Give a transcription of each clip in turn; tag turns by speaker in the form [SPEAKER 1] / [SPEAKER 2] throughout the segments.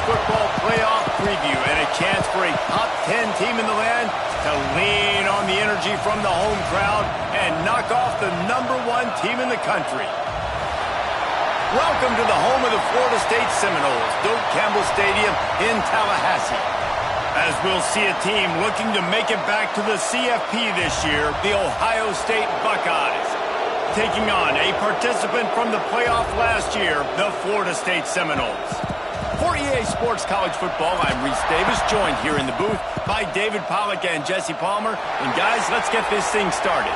[SPEAKER 1] football playoff preview and a chance for a top 10 team in the land to lean on the energy from the home crowd and knock off the #1 team in the country. Welcome to the home of the Florida State Seminoles, Doak Campbell Stadium in Tallahassee. As we'll see a team looking to make it back to the CFP this year, the Ohio State Buckeyes, taking on a participant from the playoff last year, the Florida State Seminoles. For EA Sports College Football, I'm Reese Davis, joined here in the booth by David Pollack and Jesse Palmer. And guys, let's get this thing started.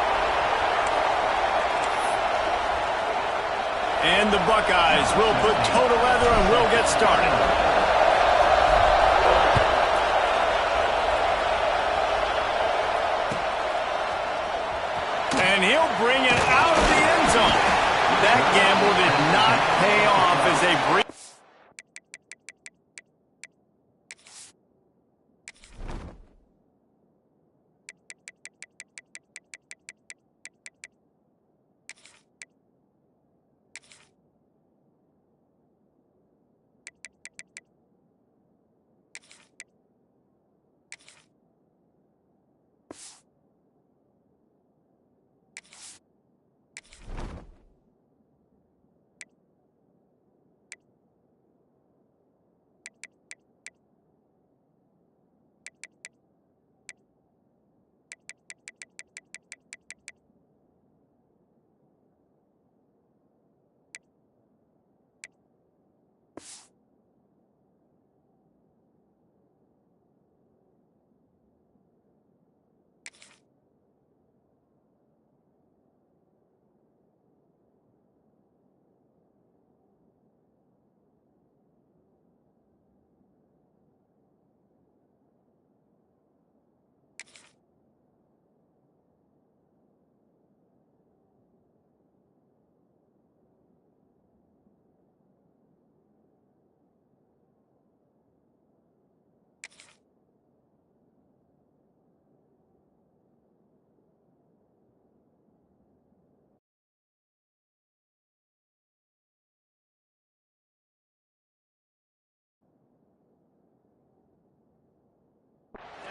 [SPEAKER 1] And the Buckeyes will put toe to leather and we'll get started. And he'll bring it out of the end zone. That gamble did not pay off as they bring.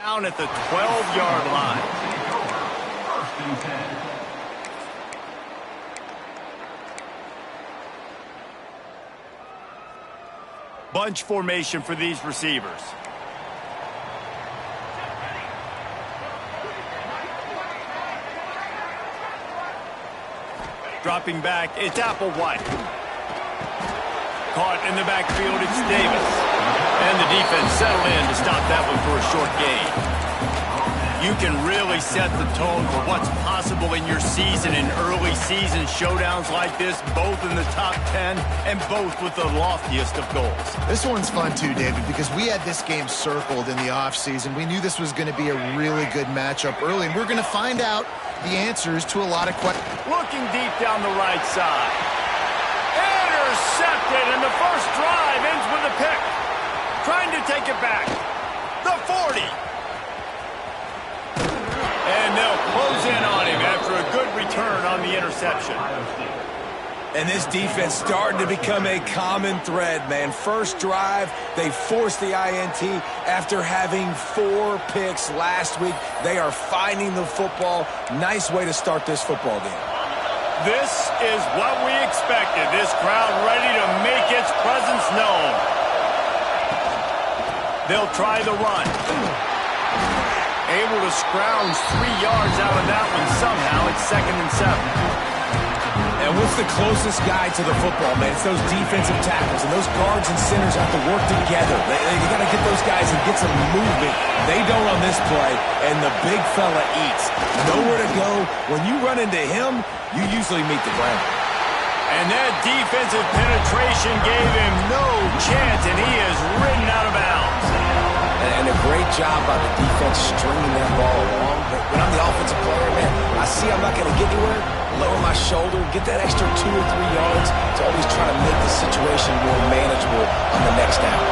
[SPEAKER 1] Down at the 12-yard line. Bunch formation for these receivers. Dropping back, it's Applewhite. Caught in the backfield, it's Davis. And the defense settled in to stop that one for a short gain. You can really set the tone for what's possible in your season in early season showdowns like this, both in the top 10 and both with the loftiest of goals.
[SPEAKER 2] This one's fun too, David, because we had this game circled in the offseason. We knew this was going to be a really good matchup early, and we're going to find out the answers to a lot of questions.
[SPEAKER 1] Looking deep down the right side. Intercepted, and the first drive ends with a pick. Trying to take it back. The 40. And they'll close in on him after a good return on the interception.
[SPEAKER 3] And this defense starting to become a common thread, man. First drive, they forced the INT after having 4 picks last week. They are finding the football. Nice way to start this football game.
[SPEAKER 1] This is what we expected. This crowd ready to make its presence known. They'll try the run. Able to scrounge 3 yards out of that one somehow. It's 2nd and 7.
[SPEAKER 3] And what's the closest guy to the football, man? It's those defensive tackles, and those guards and centers have to work together. You got to get those guys and get some movement. They don't on this play, and the big fella eats. Nowhere to go. When you run into him, you usually meet the ground.
[SPEAKER 1] And that defensive penetration gave him no chance, and he is ridden out of bounds.
[SPEAKER 3] And a great job by the defense stringing that ball along. But when I'm the offensive player, man, I see I'm not going to get anywhere, lower my shoulder, get that extra 2 or 3 yards to always try to make the situation more manageable on the next down.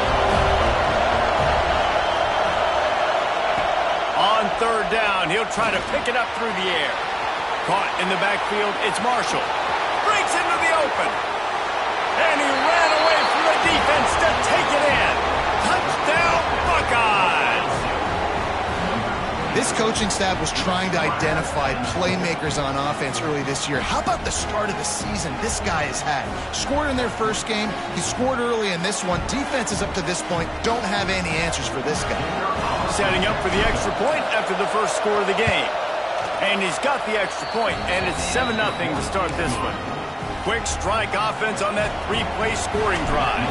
[SPEAKER 1] On 3rd down, he'll try to pick it up through the air. Caught in the backfield, it's Marshall. Breaks into the open. And he ran away from the defense to take it in. Buckeyes.
[SPEAKER 2] This coaching staff was trying to identify playmakers on offense early this year. How about the start of the season this guy has had? Scored in their first game. He scored early in this one. Defenses up to this point don't have any answers for this guy.
[SPEAKER 1] Setting up for the extra point after the first score of the game. And he's got the extra point, and it's 7-0 to start this one. Quick strike offense on that 3-play scoring drive.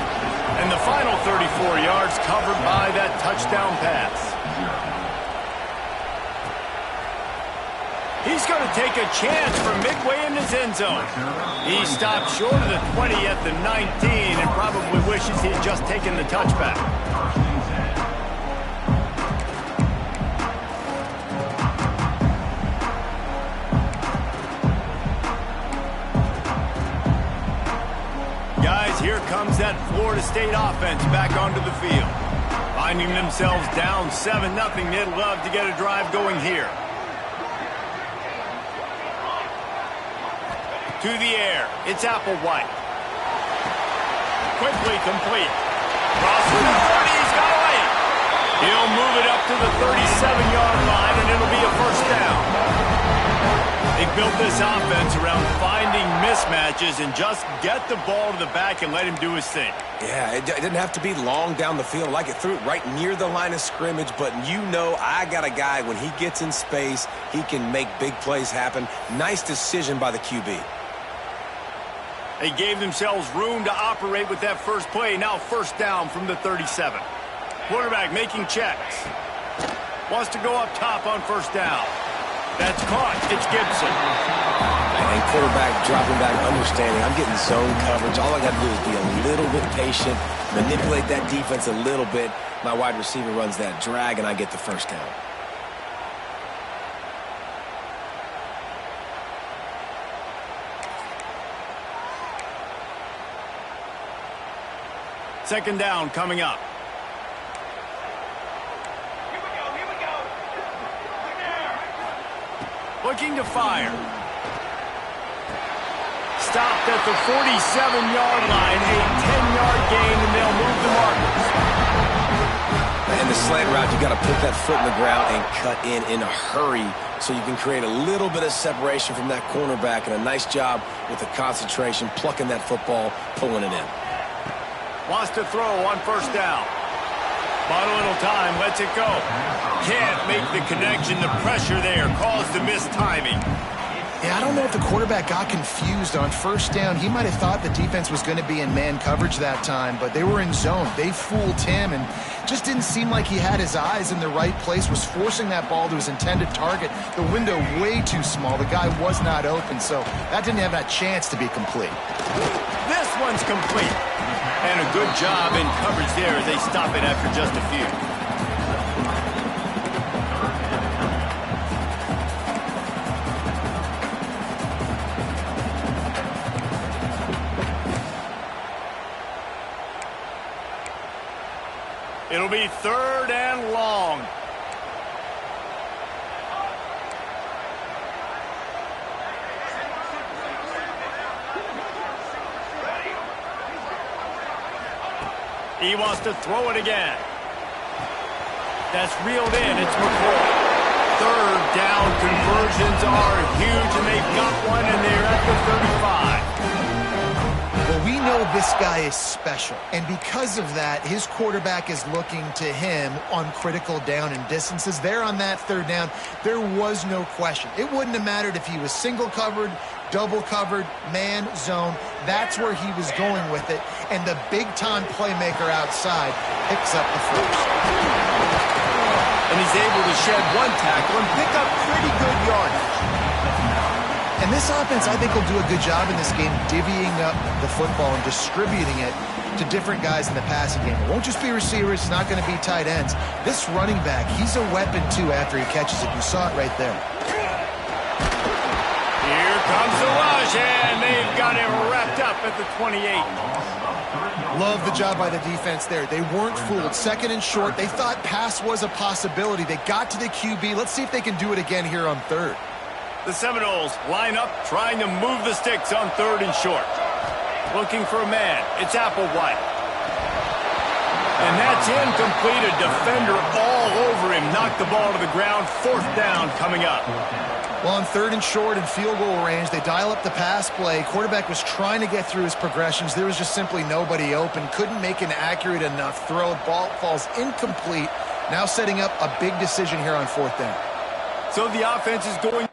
[SPEAKER 1] And the final 34 yards covered by that touchdown pass. He's going to take a chance from midway in his end zone. He stopped short of the 20 at the 19 and probably wishes he had just taken the touchback. Guys, here comes that Florida State offense back onto the field. Finding themselves down 7-0, they'd love to get a drive going here. To the air, it's Applewhite. Quickly complete. Cross to the 30, he's got away. He'll move it up to the 37-yard line, and it'll be a first down. They built this offense around finding mismatches and just get the ball to the back and let him do his thing.
[SPEAKER 3] Yeah, it didn't have to be long down the field. Like it threw it right near the line of scrimmage, but you know I got a guy, when he gets in space, he can make big plays happen. Nice decision by the QB.
[SPEAKER 1] They gave themselves room to operate with that first play. Now first down from the 37. Quarterback making checks. Wants to go up top on first down. That's caught. It's Gibson.
[SPEAKER 3] And quarterback dropping back, understanding I'm getting zone coverage. All I got to do is be a little bit patient, manipulate that defense a little bit. My wide receiver runs that drag, and I get the first down.
[SPEAKER 1] Second down coming up.
[SPEAKER 4] Here we go.
[SPEAKER 1] Looking to fire. Stopped at the 47-yard line, a 10-yard gain, and they'll move the markers.
[SPEAKER 3] And the slant route, you got to put that foot in the ground and cut in a hurry so you can create a little bit of separation from that cornerback, and a nice job with the concentration, plucking that football, pulling it in.
[SPEAKER 1] Wants to throw on first down. Bought a little time, lets it go. Can't make the connection. The pressure there caused the missed timing.
[SPEAKER 2] Yeah, I don't know if the quarterback got confused on first down. He might have thought the defense was going to be in man coverage that time, but they were in zone. They fooled him and just didn't seem like he had his eyes in the right place, was forcing that ball to his intended target. The window way too small. The guy was not open, so that didn't have that chance to be complete.
[SPEAKER 1] This one's complete. And a good job in coverage there as they stop it after just a few. It'll be third and long. He wants to throw it again. That's reeled in. It's McCoy. Third down conversions are huge, and they've got one, and they're at the 35.
[SPEAKER 2] Well, we know this guy is special, and because of that, his quarterback is looking to him on critical down and distances. There on that third down, there was no question. It wouldn't have mattered if he was single covered, double covered, man, zone. That's where he was going with it, and the big-time playmaker outside picks up the first.
[SPEAKER 1] And he's able to shed one tackle and pick up pretty good yardage.
[SPEAKER 2] And this offense, I think, will do a good job in this game divvying up the football and distributing it to different guys in the passing game. It won't just be receivers. It's not going to be tight ends. This running back, he's a weapon, too, after he catches it. You saw it right there.
[SPEAKER 1] Here comes the rush, and they've got him wrapped up at the 28.
[SPEAKER 2] Love the job by the defense there. They weren't fooled. Second and short. They thought pass was a possibility. They got to the QB. Let's see if they can do it again here on third.
[SPEAKER 1] The Seminoles line up, trying to move the sticks on third and short. Looking for a man. It's Applewhite. And that's incomplete. A defender all over him. Knocked the ball to the ground. 4th down coming up.
[SPEAKER 2] Well, on 3rd and short and field goal range, they dial up the pass play. Quarterback was trying to get through his progressions. There was just simply nobody open. Couldn't make an accurate enough throw. Ball falls incomplete. Now setting up a big decision here on 4th down.
[SPEAKER 1] So the offense is going